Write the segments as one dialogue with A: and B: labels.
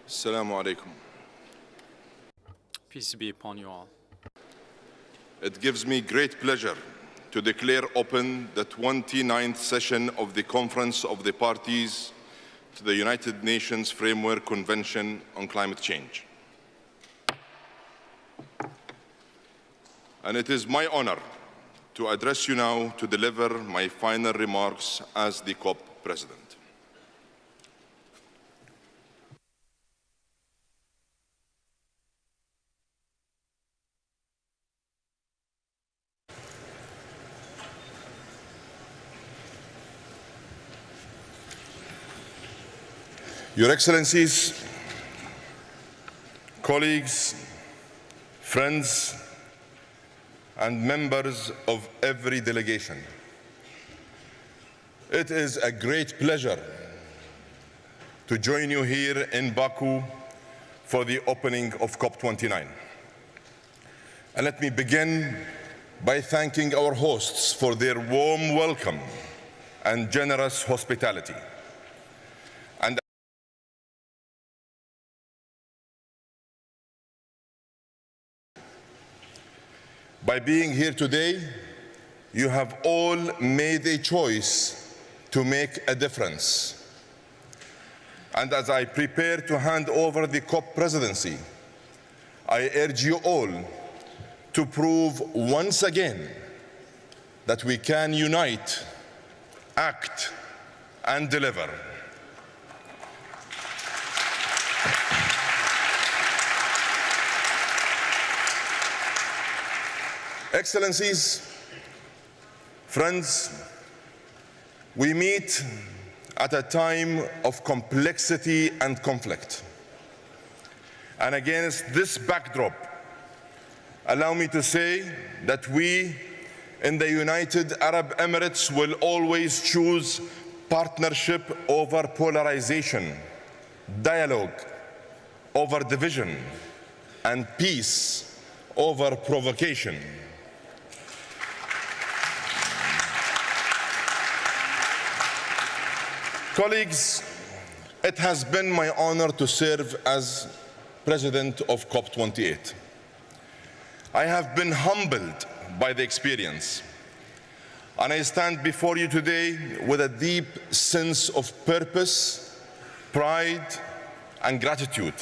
A: Assalamu alaikum.
B: Peace be upon you all.
A: It gives me great pleasure to declare open the 29th session of the Conference of the Parties to the United Nations Framework Convention on Climate Change. And it is my honor to address you now to deliver my final remarks as the COP President. Your Excellencies, colleagues, friends, and members of every delegation, it is a great pleasure to join you here in Baku for the opening of COP29. And let me begin by thanking our hosts for their warm welcome and generous hospitality. And by being here today, you have all made a choice to make a difference. And as I prepare to hand over the COP presidency, I urge you all to prove once again that we can unite, act, and deliver. Excellencies, friends, we meet at a time of complexity and conflict. And against this backdrop, allow me to say that we in the United Arab Emirates will always choose partnership over polarization, dialogue over division, and peace over provocation. Colleagues, it has been my honor to serve as President of COP28. I have been humbled by the experience, and I stand before you today with a deep sense of purpose, pride, and gratitude.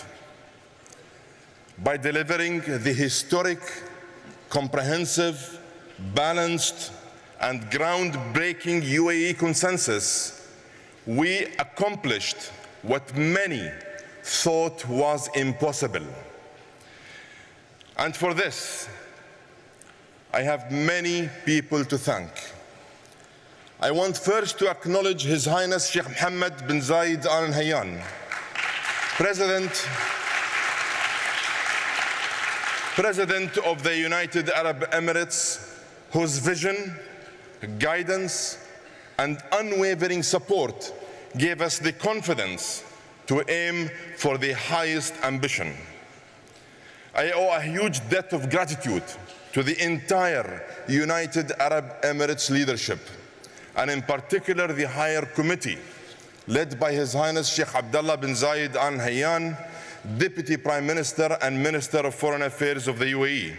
A: By delivering the historic, comprehensive, balanced, and groundbreaking UAE consensus, we accomplished what many thought was impossible. And for this, I have many people to thank. I want first to acknowledge His Highness Sheikh Mohammed bin Zayed Al Nahyan, President of the United Arab Emirates, whose vision, guidance, and unwavering support gave us the confidence to aim for the highest ambition. I owe a huge debt of gratitude to the entire United Arab Emirates leadership, and in particular the Higher Committee, led by His Highness Sheikh Abdullah bin Zayed Al Nahyan, Deputy Prime Minister and Minister of Foreign Affairs of the UAE.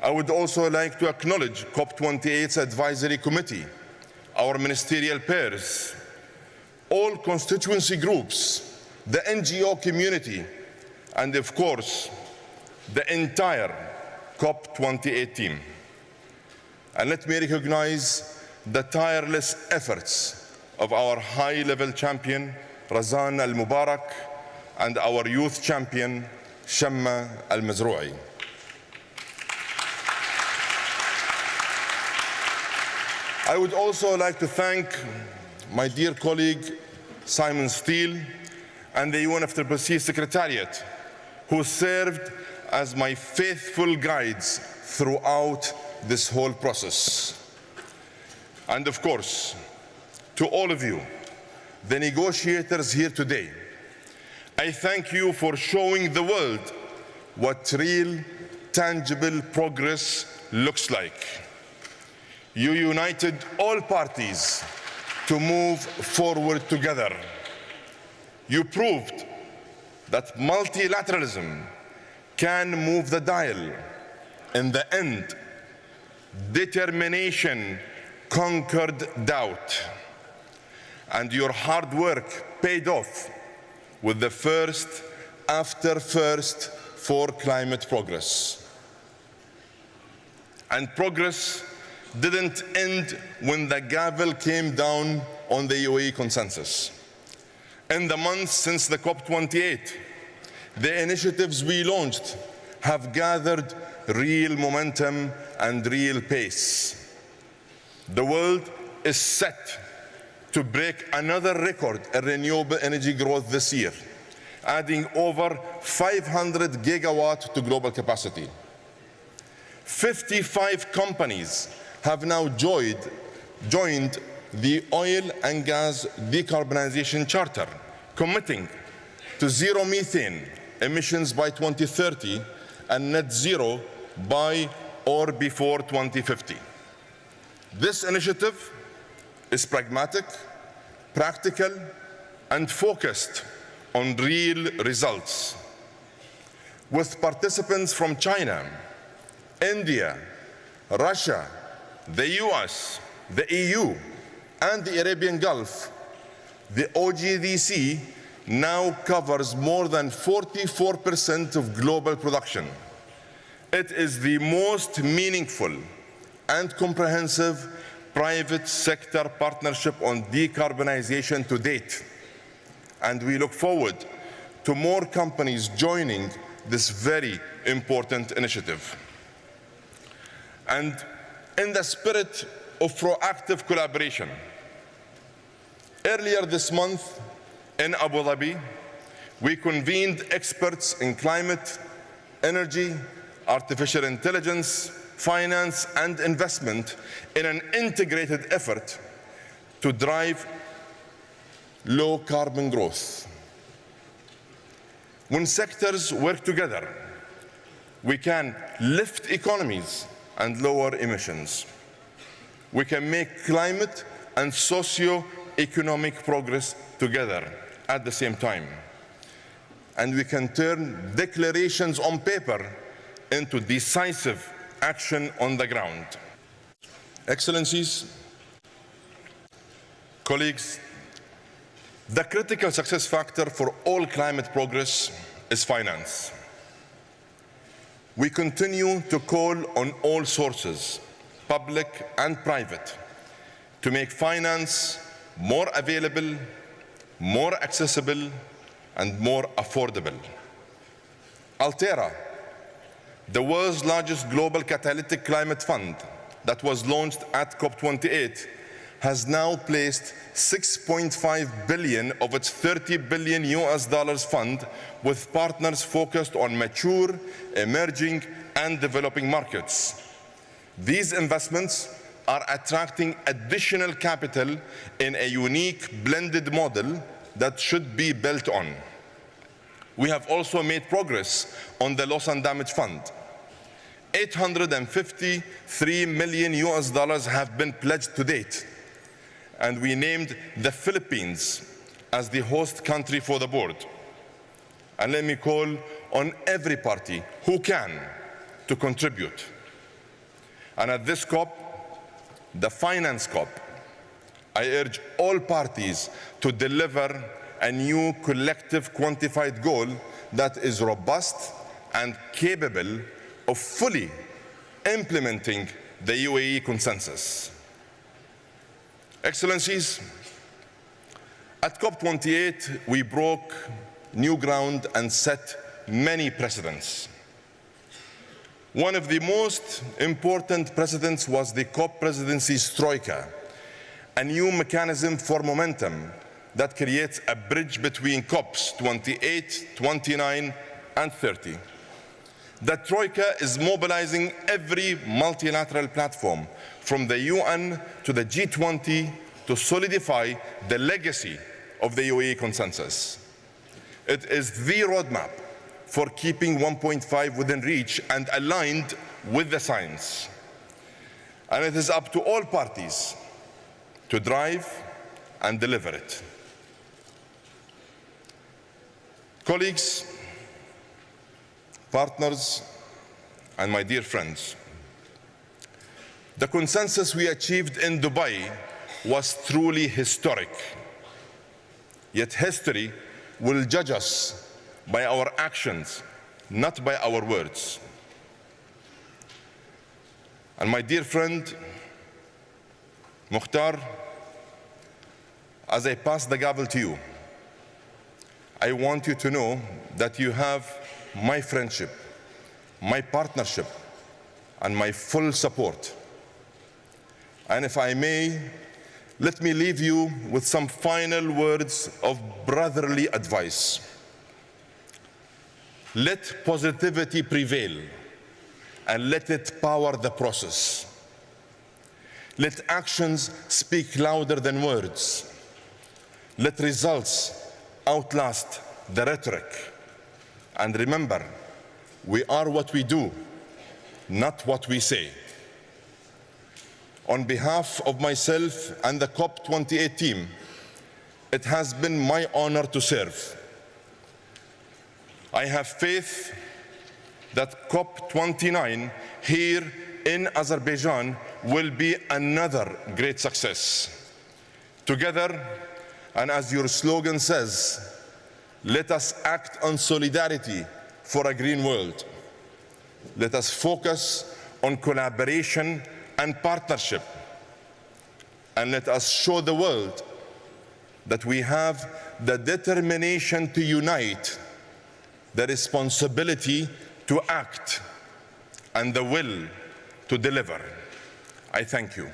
A: I would also like to acknowledge COP28's Advisory Committee, our ministerial peers, all constituency groups, the NGO community, and of course, the entire COP28 team. And let me recognize the tireless efforts of our high-level champion, Razan Al-Mubarak, and our youth champion, Shamma Al-Mazrou'i. I would also like to thank my dear colleague Simon Steele and the UNFCCC Secretariat, who served as my faithful guides throughout this whole process. And of course, to all of you, the negotiators here today, I thank you for showing the world what real, tangible progress looks like. You united all parties to move forward together. You proved that multilateralism can move the dial. In the end, determination conquered doubt, and your hard work paid off with the first after first for climate progress. And progress didn't end when the gavel came down on the UAE consensus. In the months since the COP28, the initiatives we launched have gathered real momentum and real pace. The world is set to break another record in renewable energy growth this year, adding over 500 gigawatts to global capacity. 55 companies have now joined the Oil and Gas Decarbonization Charter, committing to zero methane emissions by 2030 and net zero by or before 2050. This initiative is pragmatic, practical, and focused on real results. With participants from China, India, Russia, the US, the EU, and the Arabian Gulf, the OGDC now covers more than 44% of global production. It is the most meaningful and comprehensive private sector partnership on decarbonization to date. And we look forward to more companies joining this very important initiative. And in the spirit of proactive collaboration, earlier this month in Abu Dhabi, we convened experts in climate, energy, artificial intelligence, finance, and investment in an integrated effort to drive low carbon growth. When sectors work together, we can lift economies and lower emissions. We can make climate and socio-economic progress together at the same time. And we can turn declarations on paper into decisive action on the ground. Excellencies, colleagues, the critical success factor for all climate progress is finance. We continue to call on all sources, public and private, to make finance more available, more accessible, and more affordable. Altera, the world's largest global catalytic climate fund that was launched at COP28, has now placed $6.5 billion of its $30 billion fund with partners focused on mature, emerging, and developing markets. These investments are attracting additional capital in a unique blended model that should be built on. We have also made progress on the Loss and Damage Fund. $853 million have been pledged to date, and we named the Philippines as the host country for the board. And let me call on every party who can to contribute. And at this COP, the Finance COP, I urge all parties to deliver a new collective quantified goal that is robust and capable of fully implementing the UAE consensus. Excellencies, at COP28, we broke new ground and set many precedents. One of the most important precedents was the COP presidency's troika, a new mechanism for momentum that creates a bridge between COPs 28, 29, and 30. The troika is mobilizing every multilateral platform, from the UN to the G20, to solidify the legacy of the UAE consensus. It is the roadmap for keeping 1.5 within reach and aligned with the science. And it is up to all parties to drive and deliver it. Colleagues, partners, and my dear friends, the consensus we achieved in Dubai was truly historic. Yet history will judge us by our actions, not by our words. And my dear friend, Mukhtar, as I pass the gavel to you, I want you to know that you have my friendship, my partnership, and my full support. And if I may, let me leave you with some final words of brotherly advice. Let positivity prevail and let it power the process. Let actions speak louder than words. Let results outlast the rhetoric. And remember, we are what we do, not what we say. On behalf of myself and the COP28 team, it has been my honor to serve. I have faith that COP29 here in Azerbaijan will be another great success. Together, and as your slogan says, let us act on solidarity for a green world. Let us focus on collaboration and partnership. And let us show the world that we have the determination to unite, the responsibility to act, and the will to deliver. I thank you.